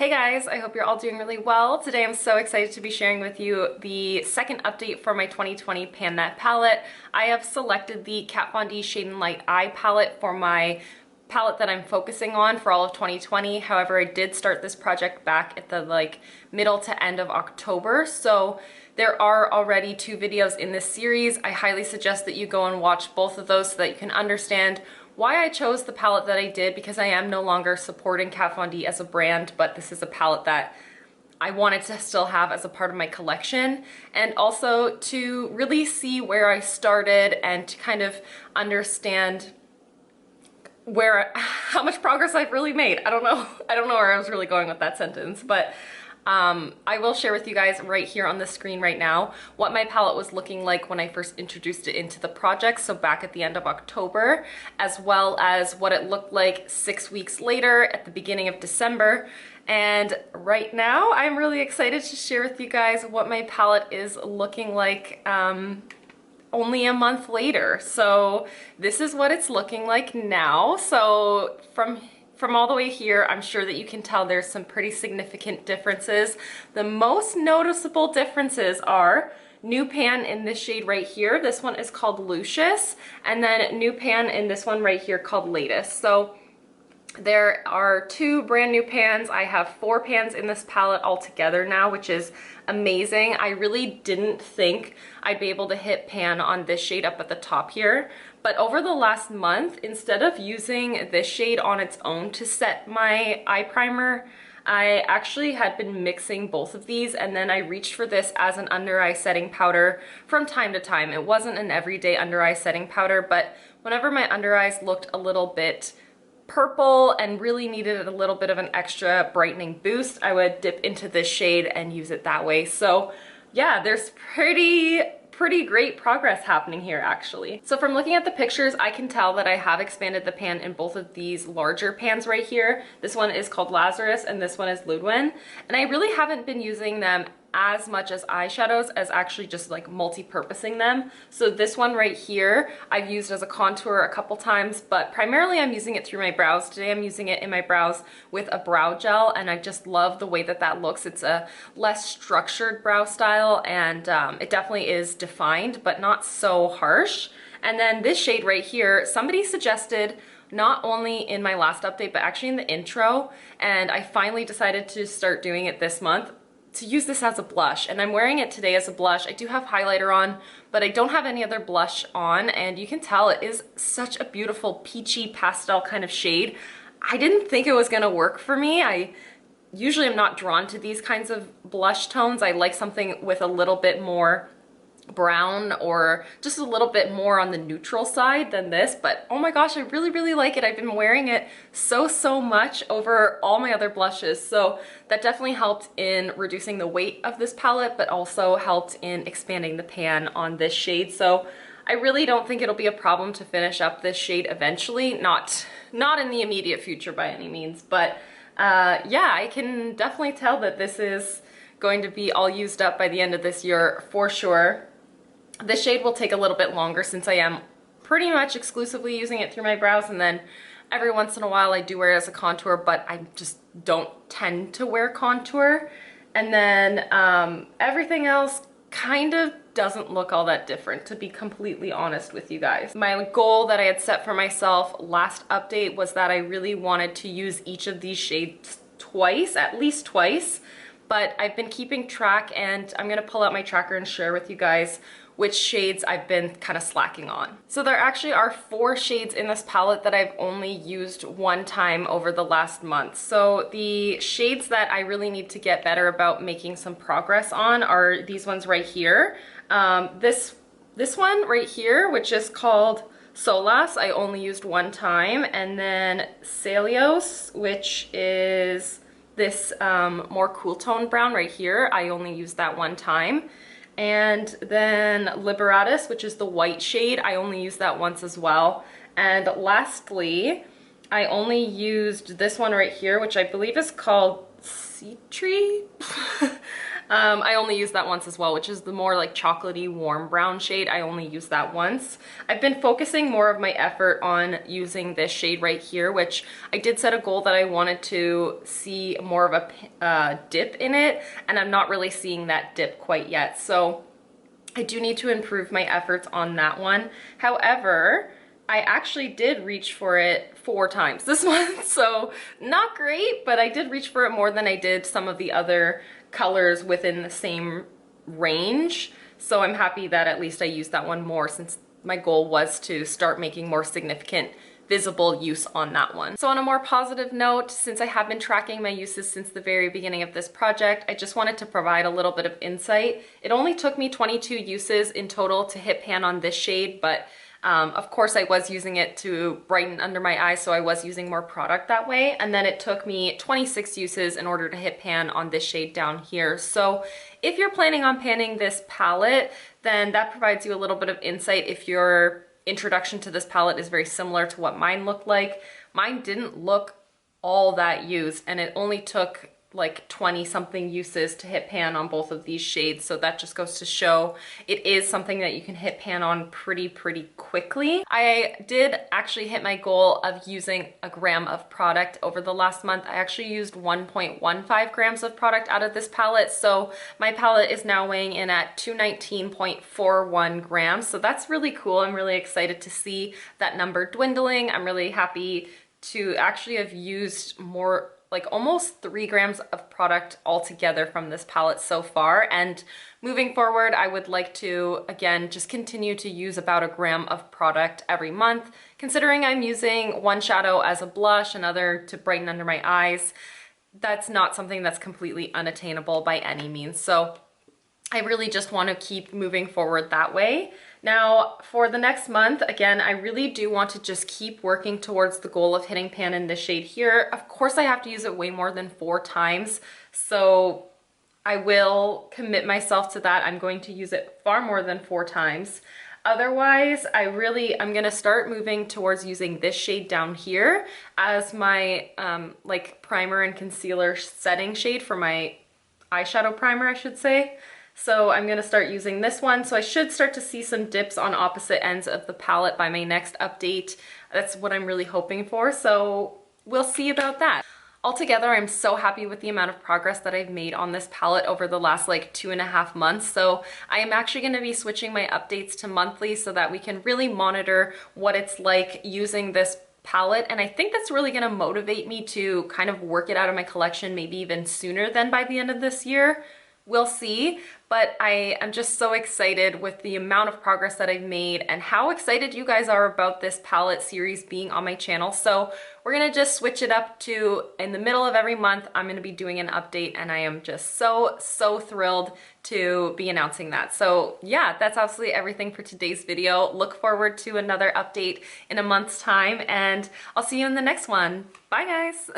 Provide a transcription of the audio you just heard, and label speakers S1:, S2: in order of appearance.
S1: Hey guys, I hope you're all doing really well. Today I'm so excited to be sharing with you the second update for my 2020 Pan That palette. I have selected the Kat Von D Shade and Light Eye palette for my palette that I'm focusing on for all of 2020. However, I did start this project back at the middle to end of October, so there are already 2 videos in this series. I highly suggest that you go and watch both of those so that you can understand why I chose the palette that I did, because I am no longer supporting Kat Von D as a brand, but this is a palette that I wanted to still have as a part of my collection, and also to really see where I started and to kind of understand how much progress I've really made. I don't know where I was really going with that sentence, but I will share with you guys right here on the screen right now what my palette was looking like when I first introduced it into the project, so back at the end of October, as well as what it looked like 6 weeks later at the beginning of December. And right now I'm really excited to share with you guys what my palette is looking like only a month later. So this is what it's looking like now. So from all the way here, I'm sure that you can tell there's some pretty significant differences. The most noticeable differences are new pan in this shade right here. This one is called Lucius, and then new pan in this one right here called Latest. So there are 2 brand new pans. I have 4 pans in this palette altogether now, which is amazing. I really didn't think I'd be able to hit pan on this shade up at the top here, but over the last month, instead of using this shade on its own to set my eye primer, I actually had been mixing both of these, and then I reached for this as an under eye setting powder from time to time. It wasn't an everyday under eye setting powder, but whenever my under eyes looked a little bit purple and really needed a little bit of an extra brightening boost, I would dip into this shade and use it that way. So yeah, there's pretty great progress happening here actually. So from looking at the pictures, I can tell that I have expanded the pan in both of these larger pans right here. This one is called Lazarus and this one is Ludwin. And I really haven't been using them as much as eyeshadows as actually just like multi-purposing them. So this one right here I've used as a contour a couple times, but primarily I'm using it through my brows. Today I'm using it in my brows with a brow gel, and I just love the way that that looks. It's a less structured brow style, and it definitely is defined but not so harsh. And then this shade right here, somebody suggested, not only in my last update but actually in the intro, and I finally decided to start doing it this month, to use this as a blush, and I'm wearing it today as a blush. I do have highlighter on, but I don't have any other blush on, and you can tell it is such a beautiful peachy pastel kind of shade. I didn't think it was gonna work for me. I usually am not drawn to these kinds of blush tones. I like something with a little bit more brown or just a little bit more on the neutral side than this, but oh my gosh, I really like it. I've been wearing it so much over all my other blushes, so that definitely helped in reducing the weight of this palette, but also helped in expanding the pan on this shade. So I really don't think it'll be a problem to finish up this shade eventually, not in the immediate future by any means, but yeah, I can definitely tell that this is going to be all used up by the end of this year for sure. This shade will take a little bit longer since I am pretty much exclusively using it through my brows, and then every once in a while I do wear it as a contour, but I just don't tend to wear contour. And then everything else kind of doesn't look all that different, to be completely honest with you guys. My goal that I had set for myself last update was that I really wanted to use each of these shades twice, at least twice, but I've been keeping track, and I'm gonna pull out my tracker and share with you guys which shades I've been kind of slacking on. So there actually are 4 shades in this palette that I've only used one time over the last month. So the shades that I really need to get better about making some progress on are these ones right here. This one right here, which is called Solas, I only used one time, and then Celios, which is this more cool tone brown right here, I only used that one time. And then Liberatus, which is the white shade, I only used that once as well. And lastly, I only used this one right here, which I believe is called Citri. I only used that once as well, which is the more like chocolatey warm brown shade. I only used that once. I've been focusing more of my effort on using this shade right here, which I did set a goal that I wanted to see more of a dip in it, and I'm not really seeing that dip quite yet. So I do need to improve my efforts on that one. However, I actually did reach for it 4 times this month, so not great, but I did reach for it more than I did some of the other colors within the same range. So I'm happy that at least I used that one more, since my goal was to start making more significant visible use on that one. So on a more positive note, since I have been tracking my uses since the very beginning of this project, I just wanted to provide a little bit of insight. It only took me 22 uses in total to hit pan on this shade, but of course I was using it to brighten under my eyes, so I was using more product that way. And then it took me 26 uses in order to hit pan on this shade down here. So if you're planning on panning this palette, then that provides you a little bit of insight if your introduction to this palette is very similar to what mine looked like. Mine didn't look all that used, and it only took like 20 something uses to hit pan on both of these shades. So that just goes to show it is something that you can hit pan on pretty quickly. I did actually hit my goal of using a gram of product over the last month. I actually used 1.15 grams of product out of this palette. So my palette is now weighing in at 219.41 grams. So that's really cool. I'm really excited to see that number dwindling. I'm really happy to actually have used more, like almost 3 grams of product altogether from this palette so far. And moving forward, I would like to, again, just continue to use about 1 gram of product every month. Considering I'm using one shadow as a blush, another to brighten under my eyes, that's not something that's completely unattainable by any means. So I really just want to keep moving forward that way. Now, for the next month, again, I really do want to just keep working towards the goal of hitting pan in this shade here. Of course, I have to use it way more than 4 times, so I will commit myself to that. I'm going to use it far more than 4 times. Otherwise, I'm gonna start moving towards using this shade down here as my like primer and concealer setting shade for my eyeshadow primer, I should say. So I'm gonna start using this one. So I should start to see some dips on opposite ends of the palette by my next update. That's what I'm really hoping for. So we'll see about that. Altogether, I'm so happy with the amount of progress that I've made on this palette over the last like 2.5 months. So I am actually gonna be switching my updates to monthly so that we can really monitor what it's like using this palette. And I think that's really gonna motivate me to kind of work it out of my collection maybe even sooner than by the end of this year. We'll see, but I am just so excited with the amount of progress that I've made and how excited you guys are about this palette series being on my channel. So we're gonna just switch it up to, in the middle of every month, I'm gonna be doing an update, and I am just so thrilled to be announcing that. So yeah, that's absolutely everything for today's video. Look forward to another update in a month's time, and I'll see you in the next one. Bye guys.